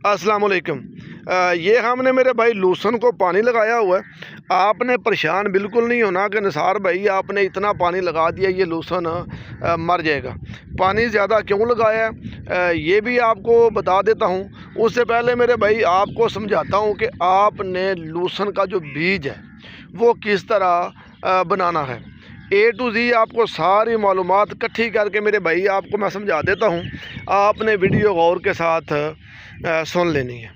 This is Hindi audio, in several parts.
अस्सलाम वालेकुम। ये हमने मेरे भाई लूसन को पानी लगाया हुआ है। आपने परेशान बिल्कुल नहीं होना कि निसार भाई आपने इतना पानी लगा दिया, ये लूसन मर जाएगा। पानी ज़्यादा क्यों लगाया है ये भी आपको बता देता हूँ। उससे पहले मेरे भाई आपको समझाता हूँ कि आपने लूसन का जो बीज है वो किस तरह बनाना है। ए टू ज़ी आपको सारी मालूमात इकट्ठी करके मेरे भाई आपको मैं समझा देता हूँ। आपने वीडियो गौर के साथ सुन लेनी है।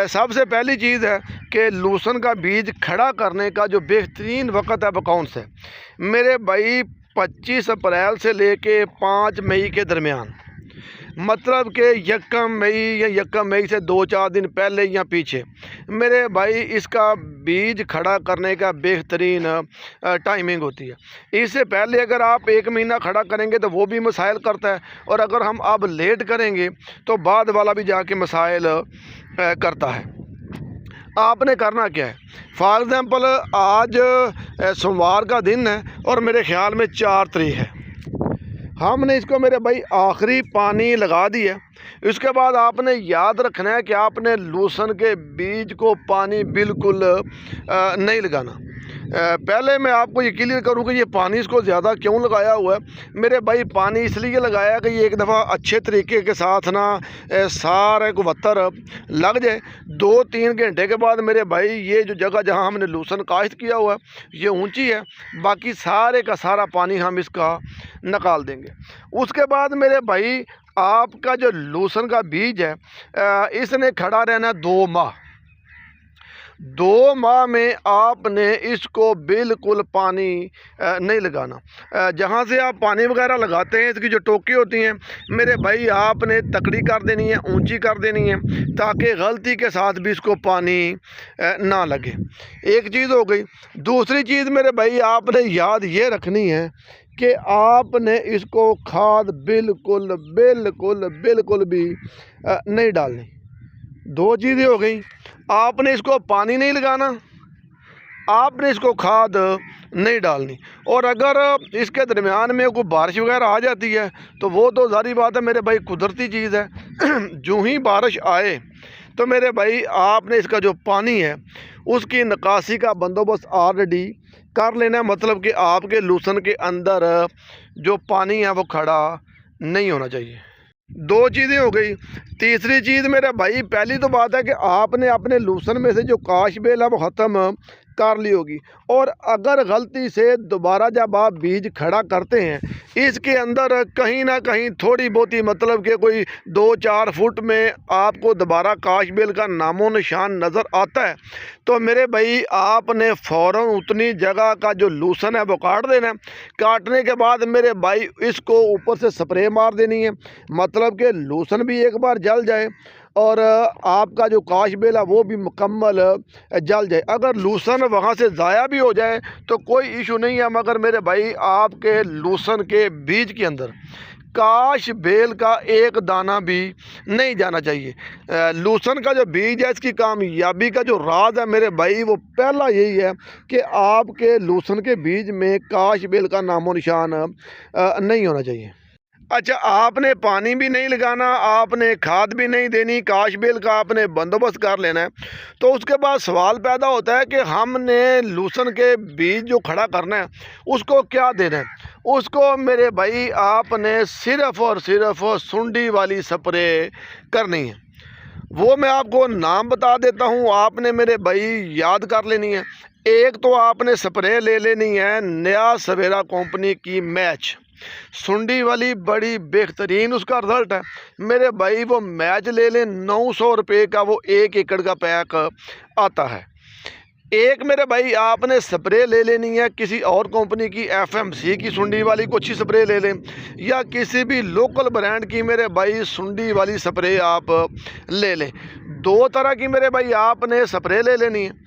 सबसे पहली चीज़ है कि लूसन का बीज खड़ा करने का जो बेहतरीन वक़्त है वो कौन सा है मेरे भाई। 25 अप्रैल से लेके 5 मई के दरमियान, मतलब कि यकम मई या यकम मई से 2-4 दिन पहले या पीछे मेरे भाई इसका बीज खड़ा करने का बेहतरीन टाइमिंग होती है। इससे पहले अगर आप 1 महीना खड़ा करेंगे तो वो भी मसाइल करता है, और अगर हम अब लेट करेंगे तो बाद वाला भी जाके मसाइल करता है। आपने करना क्या है, फॉर एग्ज़ाम्पल आज सोमवार का दिन है और मेरे ख्याल में 4 तारीख है। हमने इसको मेरे भाई आखिरी पानी लगा दिया। इसके बाद आपने याद रखना है कि आपने लूसन के बीज को पानी बिल्कुल नहीं लगाना। पहले मैं आपको ये क्लियर करूँ कि ये पानी इसको ज़्यादा क्यों लगाया हुआ है मेरे भाई। पानी इसलिए लगाया कि ये एक दफ़ा अच्छे तरीके के साथ ना सारे को वत्तर लग जाए। 2-3 घंटे के बाद मेरे भाई ये जो जगह जहाँ हमने लूसन काश्त किया हुआ है ये ऊंची है, बाकी सारे का सारा पानी हम इसका निकाल देंगे। उसके बाद मेरे भाई आपका जो लूसन का बीज है इसने खड़ा रहना 2 माह। 2 माह में आपने इसको बिल्कुल पानी नहीं लगाना। जहाँ से आप पानी वगैरह लगाते हैं इसकी जो टोकी होती हैं मेरे भाई आपने तकड़ी कर देनी है, ऊंची कर देनी है, ताकि गलती के साथ भी इसको पानी ना लगे। एक चीज़ हो गई। दूसरी चीज़ मेरे भाई आपने याद ये रखनी है कि आपने इसको खाद बिल्कुल बिल्कुल बिल्कुल भी नहीं डालनी। 2 चीज़ें हो गई। आपने इसको पानी नहीं लगाना, आपने इसको खाद नहीं डालनी। और अगर इसके दरमियान में कोई बारिश वगैरह आ जाती है तो वो तो जारी बात है मेरे भाई, कुदरती चीज़ है। जो ही बारिश आए तो मेरे भाई आपने इसका जो पानी है उसकी निकासी का बंदोबस्त ऑलरेडी कर लेना। मतलब कि आपके लूसन के अंदर जो पानी है वो खड़ा नहीं होना चाहिए। 2 चीज़ें हो गई। तीसरी चीज़ मेरे भाई, पहली तो बात है कि आपने अपने लूसन में से जो काश बेल है वो ख़त्म कर ली होगी। और अगर गलती से दोबारा जब आप बीज खड़ा करते हैं इसके अंदर कहीं ना कहीं थोड़ी बहुत ही, मतलब कि कोई 2-4 फुट में आपको दोबारा काश बेल का नामो निशान नज़र आता है तो मेरे भाई आपने फ़ौरन उतनी जगह का जो लूसन है वो काट देना है। काटने के बाद मेरे भाई इसको ऊपर से स्प्रे मार देनी है, मतलब कि लूसन भी एक बार जल जाए और आपका जो काश बेल है वो भी मुकम्मल जल जाए। अगर लूसन वहाँ से ज़ाया भी हो जाए तो कोई इशू नहीं है, मगर मेरे भाई आपके लूसन के बीज के अंदर काश बेल का एक दाना भी नहीं जाना चाहिए। लूसन का जो बीज है इसकी कामयाबी का जो राज है मेरे भाई वो पहला यही है कि आपके लूसन के बीज में काश बेल का नामो निशान नहीं होना चाहिए। अच्छा, आपने पानी भी नहीं लगाना, आपने खाद भी नहीं देनी, काश बेल का आपने बंदोबस्त कर लेना है। तो उसके बाद सवाल पैदा होता है कि हमने लूसन के बीज जो खड़ा करना है उसको क्या देना है। उसको मेरे भाई आपने सिर्फ़ और सिर्फ सुंडी वाली स्प्रे करनी है। वो मैं आपको नाम बता देता हूँ, आपने मेरे भाई याद कर लेनी है। एक तो आपने स्प्रे ले लेनी है नया सवेरा कंपनी की मैच सुंडी वाली, बड़ी बेहतरीन उसका रिज़ल्ट है मेरे भाई। वो मैच ले लें, 900 रुपये का वो 1 एकड़ का पैक आता है। एक मेरे भाई आपने स्प्रे ले लेनी है किसी और कंपनी की, FMC की सुंडी वाली को अच्छी स्प्रे ले लें, या किसी भी लोकल ब्रांड की मेरे भाई सुंडी वाली स्प्रे आप ले लें। 2 तरह की मेरे भाई आपने स्प्रे ले लेनी है।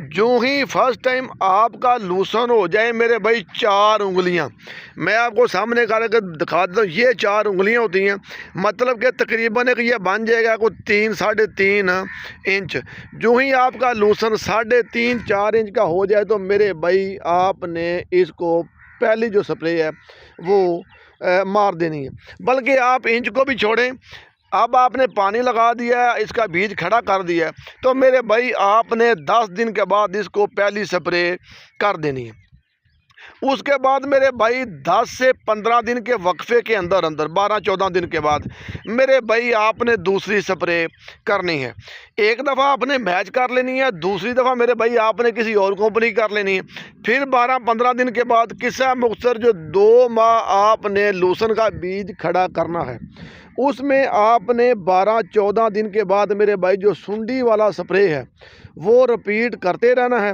जो ही फर्स्ट टाइम आपका लूसन हो जाए मेरे भाई 4 उंगलियां, मैं आपको सामने करके दिखा देता हूँ। ये 4 उंगलियां होती हैं, मतलब कि तकरीबन एक ये बन जाएगा कोई 3-3.5 इंच। जो ही आपका लूसन 3.5-4 इंच का हो जाए तो मेरे भाई आपने इसको पहली जो स्प्रे है वो मार देनी है। बल्कि आप इंच को भी छोड़ें, अब आपने पानी लगा दिया है, इसका बीज खड़ा कर दिया है, तो मेरे भाई आपने 10 दिन के बाद इसको पहली स्प्रे कर देनी है। उसके बाद मेरे भाई 10 से 15 दिन के वक्फे के अंदर अंदर 12-14 दिन के बाद मेरे भाई आपने दूसरी स्प्रे करनी है। एक दफ़ा आपने मैच कर लेनी है, दूसरी दफ़ा मेरे भाई आपने किसी और कंपनी कर लेनी है। फिर 12-15 दिन के बाद किस्सा मुख्तर जो 2 माह आपने लूसन का बीज खड़ा करना है, उसमें आपने 12-14 दिन के बाद मेरे भाई जो सुंडी वाला स्प्रे है वो रिपीट करते रहना है।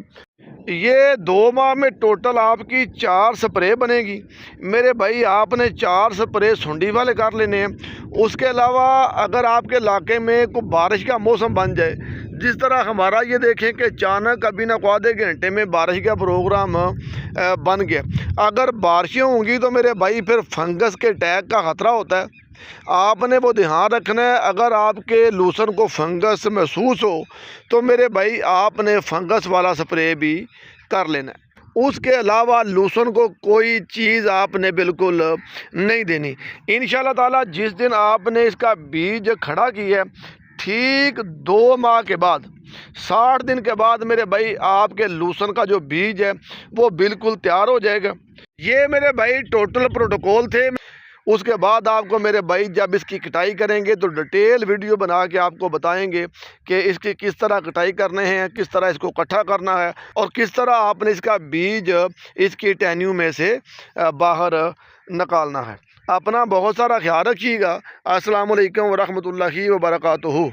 ये 2 माह में टोटल आपकी 4 स्प्रे बनेगी मेरे भाई। आपने 4 स्प्रे सुंडी वाले कर लेने हैं। उसके अलावा अगर आपके इलाके में कोई बारिश का मौसम बन जाए, जिस तरह हमारा ये देखें कि अचानक अभी न आधे घंटे में बारिश का प्रोग्राम बन गया, अगर बारिशें होंगी तो मेरे भाई फिर फंगस के अटैक का ख़तरा होता है। आपने वो ध्यान रखना है। अगर आपके लूसन को फंगस महसूस हो तो मेरे भाई आपने फंगस वाला स्प्रे भी कर लेना है। उसके अलावा लूसन को कोई चीज़ आपने बिल्कुल नहीं देनी। इंशाल्लाह ताला जिस दिन आपने इसका बीज खड़ा किया, ठीक 2 माह के बाद 60 दिन के बाद मेरे भाई आपके लूसन का जो बीज है वो बिल्कुल तैयार हो जाएगा। ये मेरे भाई टोटल प्रोटोकॉल थे। उसके बाद आपको मेरे भाई जब इसकी कटाई करेंगे तो डिटेल वीडियो बना के आपको बताएंगे कि इसकी किस तरह कटाई करने हैं, किस तरह इसको इकट्ठा करना है और किस तरह आपने इसका बीज इसकी टहनियों में से बाहर निकालना है। अपना बहुत सारा ख्याल रखिएगा। अस्सलाम वालेकुम व रहमतुल्लाहि व बरकातुहू।